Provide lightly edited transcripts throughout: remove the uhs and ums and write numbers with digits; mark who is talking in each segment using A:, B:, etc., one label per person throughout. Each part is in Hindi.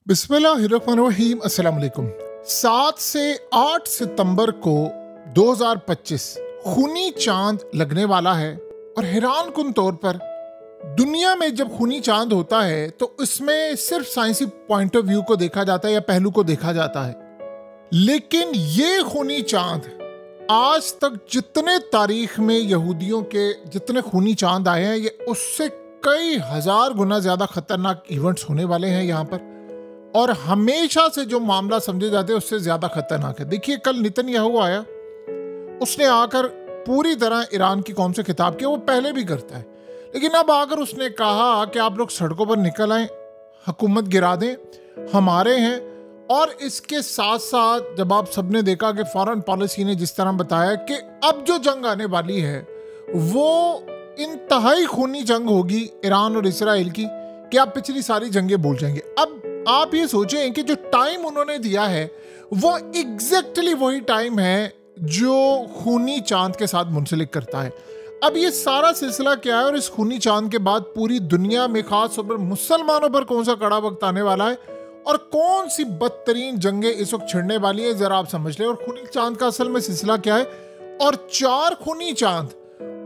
A: बिस्मिल्लाहिर्रहमानिर्रहीम। अस्सलाम वालेकुम। 7 से 8 सितंबर को 2025 खूनी चांद लगने वाला है और हैरान कुन तौर पर दुनिया में जब खूनी चांद होता है तो इसमें सिर्फ साइंसी पॉइंट ऑफ व्यू को देखा जाता है या पहलू को देखा जाता है, लेकिन ये खूनी चांद आज तक जितने तारीख में यहूदियों के जितने खूनी चांद आए हैं ये उससे कई हजार गुना ज्यादा खतरनाक इवेंट्स होने वाले हैं यहाँ पर, और हमेशा से जो मामला समझे जाते हैं उससे ज्यादा खतरनाक है। देखिए, कल नेतन्याहू आया, उसने आकर पूरी तरह ईरान की कौम से खिताब किया, वो पहले भी करता है, लेकिन अब आकर उसने कहा कि आप लोग सड़कों पर निकल आए, हुकूमत गिरा दें, हमारे हैं। और इसके साथ साथ जब आप सबने देखा कि फॉरेन पॉलिसी ने जिस तरह बताया कि अब जो जंग आने वाली है वो इंतहाई खूनी जंग होगी ईरान और इसराइल की, कि आप पिछली सारी जंगें भूल जाएंगे। अब आप ये सोचें कि जो टाइम उन्होंने दिया है वो एग्जैक्टली वही टाइम है जो खूनी चांद के साथ मुंसलिक करता है। अब ये सारा सिलसिला क्या है और इस खूनी चांद के बाद पूरी दुनिया में खास तौर पर मुसलमानों पर कौन सा कड़ा वक्त आने वाला है और कौन सी बदतरीन जंगें इस वक्त छिड़ने वाली है, जरा आप समझ लें। और खूनी चांद का असल में सिलसिला क्या है और 4 खूनी चांद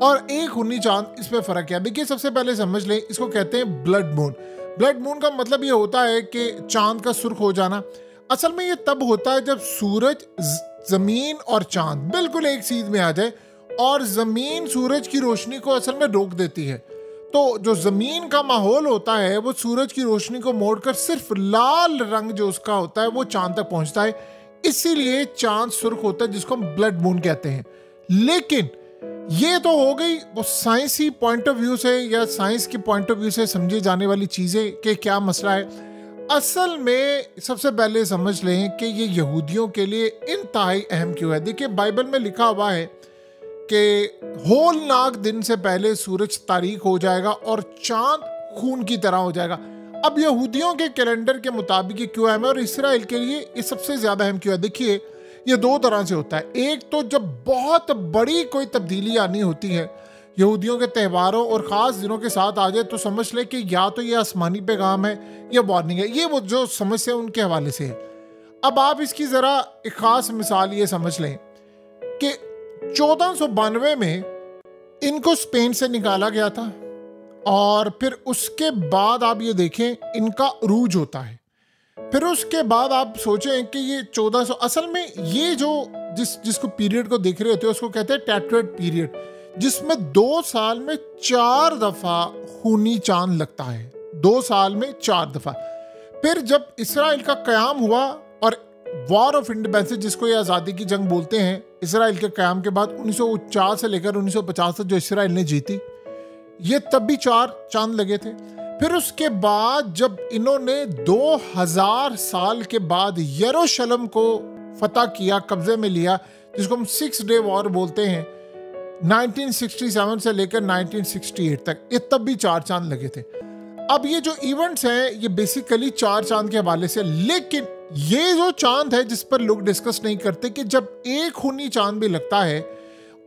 A: और 1 खूनी चांद, इसमें फर्क क्या है। देखिए, सबसे पहले समझ लें, इसको कहते हैं ब्लड मून। ब्लड मून का मतलब ये होता है कि चांद का सुर्ख हो जाना। असल में ये तब होता है जब सूरज, जमीन और चांद बिल्कुल एक सीध में आ जाए और जमीन सूरज की रोशनी को असल में रोक देती है। तो जो जमीन का माहौल होता है वो सूरज की रोशनी को मोड़कर सिर्फ लाल रंग जो उसका होता है वो चांद तक पहुंचता है, इसीलिए चांद सुर्ख होता है, जिसको हम ब्लड मून कहते हैं। लेकिन ये तो हो गई वो साइंसी पॉइंट ऑफ व्यू से या साइंस के पॉइंट ऑफ व्यू से समझी जाने वाली चीजें कि क्या मसला है। असल में सबसे पहले समझ लें कि ये यहूदियों के लिए इंतहाई अहम क्यों है। देखिए, बाइबल में लिखा हुआ है कि होलनाक दिन से पहले सूरज तारीक हो जाएगा और चांद खून की तरह हो जाएगा। अब यहूदियों के कैलेंडर के मुताबिक ये क्यों अहम है और इसराइल के लिए ये सबसे ज्यादा अहम क्यों है। देखिए, ये 2 तरह से होता है। एक तो जब बहुत बड़ी कोई तब्दीली आनी होती है यहूदियों के त्योहारों और ख़ास दिनों के साथ आ जाए तो समझ लें कि या तो ये आसमानी पैगाम है या वार्निंग है। ये वो जो समस्या उनके हवाले से है। अब आप इसकी ज़रा एक ख़ास मिसाल ये समझ लें कि 1492 में इनको स्पेन से निकाला गया था और फिर उसके बाद आप ये देखें इनका अरूज होता है। फिर उसके बाद आप सोचें कि ये 1400, असल में ये जो जिसको पीरियड को देख रहे होते हैं उसको कहते हैं टेट्रेड पीरियड, जिसमें 2 साल में 4 दफा खूनी चांद लगता है। 2 साल में 4 दफा। फिर जब इसराइल का कयाम हुआ और वॉर ऑफ इंडिपेंडेंस, जिसको ये आज़ादी की जंग बोलते हैं, इसराइल के कयाम के बाद 1949 से लेकर 1950 तक जो इसराइल ने जीती, ये तब भी 4 चांद लगे थे। फिर उसके बाद जब इन्होंने 2000 साल के बाद यरूशलेम को फतह किया, कब्जे में लिया, जिसको हम 6 डे वॉर बोलते हैं, 1967 से लेकर 1968 तक, ये तब भी 4 चांद लगे थे। अब ये जो इवेंट्स हैं ये बेसिकली 4 चांद के हवाले से, लेकिन ये जो चांद है जिस पर लोग डिस्कस नहीं करते कि जब एक खूनी चांद भी लगता है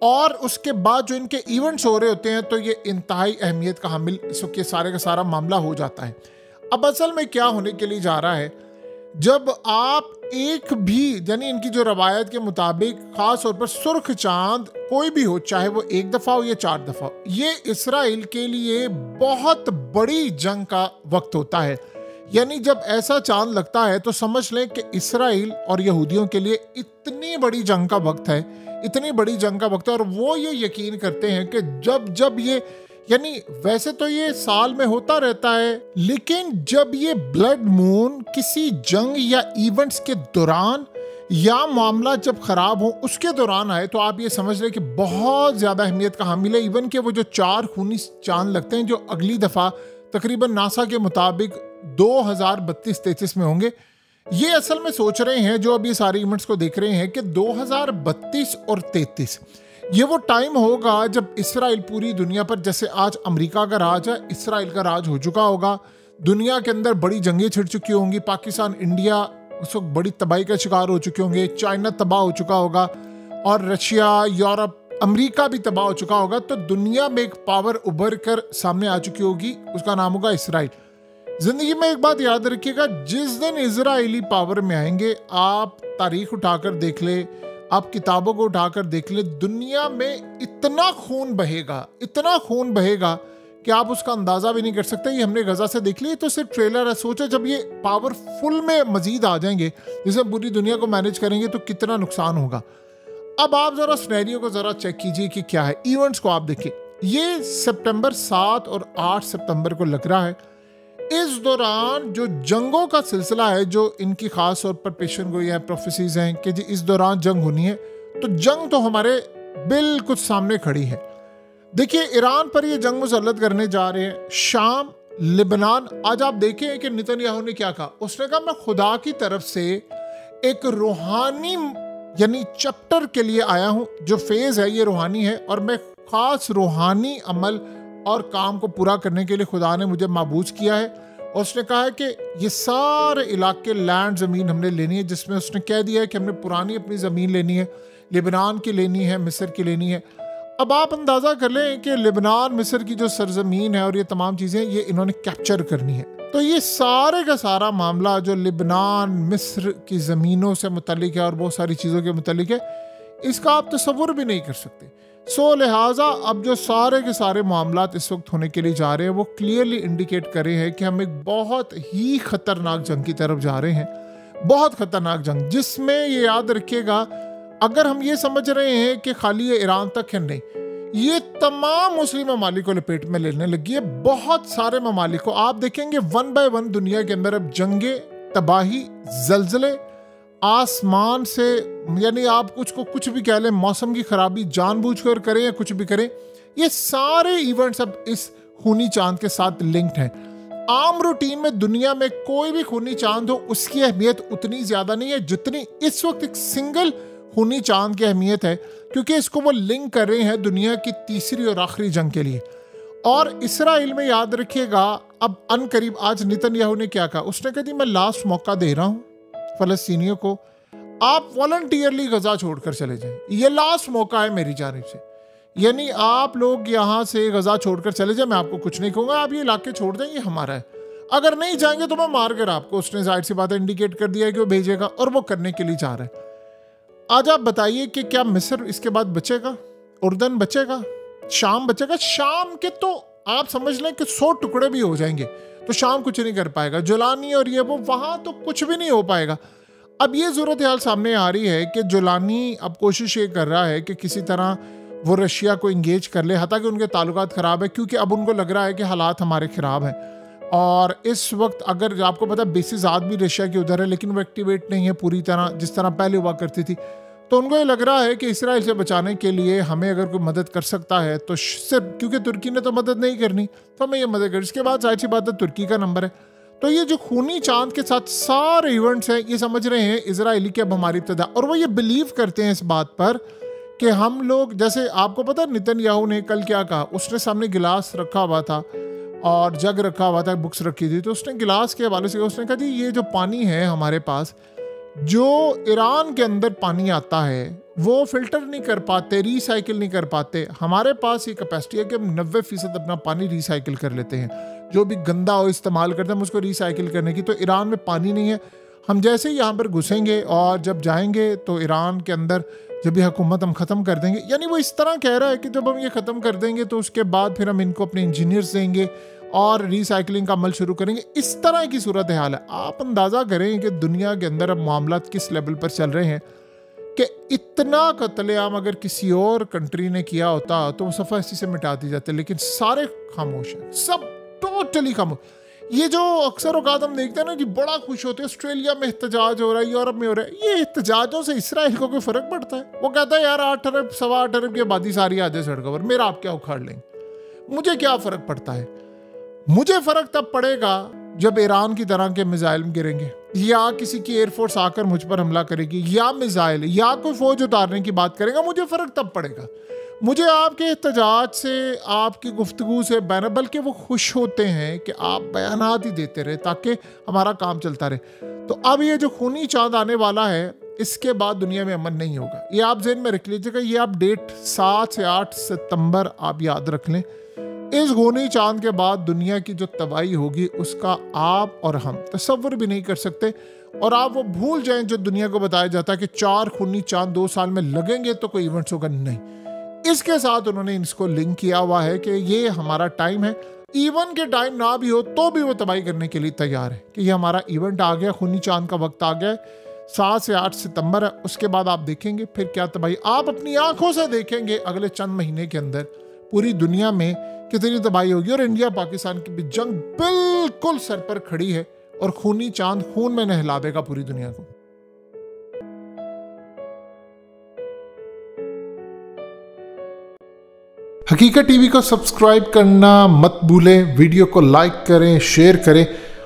A: और उसके बाद जो इनके इवेंट्स हो रहे होते हैं तो ये इंतहाई अहमियत का हामिल इस वक्त सारे का सारा मामला हो जाता है। अब असल में क्या होने के लिए जा रहा है, जब आप एक भी, यानी इनकी जो रवायत के मुताबिक खास तौर पर सुर्ख चांद कोई भी हो, चाहे वो 1 दफा हो या 4 दफा, ये इसराइल के लिए बहुत बड़ी जंग का वक्त होता है। यानी जब ऐसा चांद लगता है तो समझ लें कि इसराइल और यहूदियों के लिए इतनी बड़ी जंग का वक्त है, इतनी बड़ी जंग का वक्त है। और वो ये यकीन करते हैं कि जब ये, यानी वैसे तो ये साल में होता रहता है, लेकिन जब ये ब्लड मून किसी जंग या इवेंट्स के दौरान या मामला जब खराब हो उसके दौरान आए तो आप ये समझ लें कि बहुत ज्यादा अहमियत का हामिल है। इवन के वो जो 4 खूनी चांद लगते हैं जो अगली दफा तकरीबन नासा के मुताबिक 2032-33 में होंगे, ये असल में सोच रहे हैं जो अब ये सारे इवेंट्स को देख रहे हैं कि 2032 और 33 ये वो टाइम होगा जब इसराइल पूरी दुनिया पर, जैसे आज अमेरिका का राज है, इसराइल का राज हो चुका होगा। दुनिया के अंदर बड़ी जंगें छिड़ चुकी होंगी, पाकिस्तान, इंडिया उस वक्त बड़ी तबाही का शिकार हो चुके होंगे, चाइना तबाह हो चुका होगा और रशिया, यूरोप, अमेरिका भी तबाह हो चुका होगा। तो दुनिया में एक पावर उभर कर सामने आ चुकी होगी, उसका नाम होगा इसराइल। जिंदगी में एक बात याद रखिएगा, जिस दिन इजराइली पावर में आएंगे, आप तारीख उठाकर देख ले, आप किताबों को उठाकर देख ले, दुनिया में इतना खून बहेगा, इतना खून बहेगा कि आप उसका अंदाजा भी नहीं कर सकते। ये हमने गजा से देख लिया, तो सिर्फ ट्रेलर है। सोचो जब ये पावर फुल में मजीद आ जाएंगे, जिसे पूरी दुनिया को मैनेज करेंगे, तो कितना नुकसान होगा। अब आप जरा सिनेरियो को जरा चेक कीजिए कि क्या है। इवेंट्स को आप देखिए, ये सितंबर 7 और 8 सितंबर को लग रहा है। इस दौरान जो जंगों का सिलसिला है, जो इनकी खास तौर पर पेशन गोई है, प्रोफेसीज हैं कि जी इस दौरान जंग होनी है, तो जंग तो हमारे बिल्कुल सामने खड़ी है। देखिए, ईरान पर ये जंग मुसल्लत करने जा रहे हैं, शाम, लिबनान। आज आप देखें कि नेतन्याहू ने क्या कहा। उसने कहा, मैं खुदा की तरफ से एक रूहानी यानी चैप्टर के लिए आया हूं। जो फेज है ये रूहानी है, और मैं खास रूहानी अमल और काम को पूरा करने के लिए खुदा ने मुझे माबूज किया है। और उसने कहा है कि ये सारे इलाके, लैंड, ज़मीन हमने लेनी है, जिसमें उसने कह दिया है कि हमने पुरानी अपनी ज़मीन लेनी है, लिबनान की लेनी है, मिस्र की लेनी है। अब आप अंदाज़ा कर लें कि लिबनान, मिस्र की जो सरजमीन है और ये तमाम चीज़ें ये इन्होंने कैप्चर करनी है। तो ये सारे का सारा मामला जो लिबनान, मिस्र की ज़मीनों से मुतल्लिक है और बहुत सारी चीज़ों के मुतल्लिक है, इसका आप तसव्वुर भी नहीं कर सकते। सो लिहाजा अब जो सारे के सारे मामलात इस वक्त होने के लिए जा रहे हैं, वो क्लियरली इंडिकेट कर रहे हैं कि हम एक बहुत ही खतरनाक जंग की तरफ जा रहे हैं। बहुत खतरनाक जंग, जिसमें ये याद रखिएगा, अगर हम ये समझ रहे हैं कि खाली ये ईरान तक है, नहीं, ये तमाम मुस्लिम ममालिक को लपेट में लेने लगी है। बहुत सारे ममालिक को आप देखेंगे वन बाय वन दुनिया के अंदर अब जंगे, तबाही, जल्जले, आसमान से, यानी आप कुछ भी कह लें, मौसम की खराबी जानबूझकर करें या कुछ भी करें, ये सारे इवेंट्स अब इस खूनी चांद के साथ लिंक्ड हैं। आम रूटीन में दुनिया में कोई भी खूनी चांद हो, उसकी अहमियत उतनी ज्यादा नहीं है जितनी इस वक्त एक सिंगल खूनी चांद की अहमियत है, क्योंकि इसको वो लिंक कर रहे हैं दुनिया की तीसरी और आखिरी जंग के लिए। और इसराइल में याद रखिएगा, अब अनकरीब आज नेतन्याहू ने क्या कहा। उसने कहा, मैं लास्ट मौका दे रहा हूं फलस्तीनियों को, आप वॉलंटियरली गजा छोड़कर चले जाएं। ये लास्ट मौका है मेरी जानिब से, यानी आप लोग यहाँ से गजा छोड़कर चले जाएं। मैं आपको कुछ नहीं कहूँगा, आप ये इलाके छोड़ दें, ये हमारा है। अगर नहीं जाएंगे तो मैं मार कर आपको, उसने जाहिर सी बात इंडिकेट कर दिया है कि वो भेजेगा, और वो करने के लिए जा रहा है। आज आप बताइए कि क्या मिस्र इसके बाद बचेगा, उर्दन बचेगा, शाम बचेगा? शाम के तो आप समझ लें कि 100 टुकड़े भी हो जाएंगे, तो शाम कुछ नहीं कर पाएगा। जुलानी और ये वो, वहां तो कुछ भी नहीं हो पाएगा। अब ये सूरत हाल सामने आ रही है कि जुलानी अब कोशिश ये कर रहा है कि किसी तरह वो रशिया को इंगेज कर ले, हालांकि उनके ताल्लुकात ख़राब है, क्योंकि अब उनको लग रहा है कि हालात हमारे ख़राब हैं। और इस वक्त अगर आपको पता, बेसिस आज भी रशिया की उधर है, लेकिन वो एक्टिवेट नहीं है पूरी तरह जिस तरह पहले हुआ करती थी। तो उनको ये लग रहा है कि इसराइल से बचाने के लिए हमें अगर कोई मदद कर सकता है तो सिर्फ, क्योंकि तुर्की ने तो मदद नहीं करनी, तो हमें ये मदद कर। इसके बाद जाहिर सी बात है तुर्की का नंबर है। तो ये जो खूनी चांद के साथ सारे इवेंट्स हैं, ये समझ रहे हैं इजरायली की अब हमारी इब्तिदा, और वो ये बिलीव करते हैं इस बात पर कि हम लोग, जैसे आपको पता नेतन्याहू ने कल क्या कहा, उसने सामने गिलास रखा हुआ था और जग रखा हुआ था, बुक्स रखी थी, तो उसने गिलास के हवाले से उसने कहा, जी ये जो पानी है हमारे पास, जो ईरान के अंदर पानी आता है वो फिल्टर नहीं कर पाते, रिसाइकिल नहीं कर पाते। हमारे पास ये कैपेसिटी है कि हम 90% अपना पानी रिसाइकिल कर लेते हैं, जो भी गंदा हो इस्तेमाल करते हैं हम उसको रिसाइकिल करने की। तो ईरान में पानी नहीं है। हम जैसे ही यहाँ पर घुसेंगे और जब जाएंगे तो ईरान के अंदर जब ये हुकूमत हम ख़त्म कर देंगे, यानी वो इस तरह कह रहा है कि जब हम ये ख़त्म कर देंगे तो उसके बाद फिर हम इनको अपने इंजीनियर्स देंगे और रिसाइकलिंग का अमल शुरू करेंगे। इस तरह की सूरत हाल है। आप अंदाज़ा करें कि दुनिया के अंदर अब मामलात किस लेवल पर चल रहे हैं कि इतना कत्लेआम अगर किसी और कंट्री ने किया होता तो वो सफ़ा इसी से मिटा दी जाते, लेकिन सारे खामोश हैं, सब टोटली खामोश। ये जो अक्सर औकात हम देखते हैं ना कि बड़ा खुश होते हैं, ऑस्ट्रेलिया में एहतजाज हो रहा है, यूरोप में हो रहा है, ये एहतजाजों से इसराइल को कोई फ़र्क पड़ता है? वो कहता है यार 8 अरब 8.25 अरब की आबादी सारी आ जाए सड़कों पर, मेरा आप क्या उखाड़ लेंगे, मुझे क्या फ़र्क पड़ता है? मुझे फ़र्क तब पड़ेगा जब ईरान की तरह के मिसाइल गिरेंगे, या किसी की एयरफोर्स आकर मुझ पर हमला करेगी, या मिसाइल, या कोई फौज उतारने की बात करेगा, मुझे फ़र्क तब पड़ेगा। मुझे आपके एहतजाज से, आपकी गुफ्तगू से बल्कि वो खुश होते हैं कि आप बयानात ही देते रहे ताकि हमारा काम चलता रहे। तो अब ये जो खूनी चांद आने वाला है, इसके बाद दुनिया में अमन नहीं होगा। ये आप ज़हन में रख लीजिएगा। ये आप डेट 7 से 8 सितंबर आप याद रख लें। इस खूनी चांद के बाद दुनिया की जो तबाही होगी उसका आप और हम तसव्वुर भी नहीं कर सकते। और आप वो भूल जाएं जो दुनिया को बताया जाता है कि 4 खूनी चांद 2 साल में लगेंगे तो कोई इवेंट्स होगा, नहीं। इसके साथ उन्होंने इसको लिंक किया हुआ है कि ये हमारा टाइम है, इवन के टाइम ना भी हो तो भी वो तबाही करने के लिए तैयार है कि ये हमारा इवेंट आ गया, खूनी चांद का वक्त आ गया। 7 से 8 सितंबर है, उसके बाद आप देखेंगे फिर क्या तबाही, आप अपनी आंखों से देखेंगे अगले चंद महीने के अंदर पूरी दुनिया में कितनी तबाही होगी। और इंडिया पाकिस्तान की भी जंग बिल्कुल सर पर खड़ी है और खूनी चांद खून में नहला देगा पूरी दुनिया को। हकीकत टीवी को सब्सक्राइब करना मत भूलें, वीडियो को लाइक करें, शेयर करें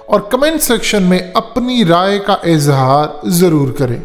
A: और कमेंट सेक्शन में अपनी राय का इजहार जरूर करें।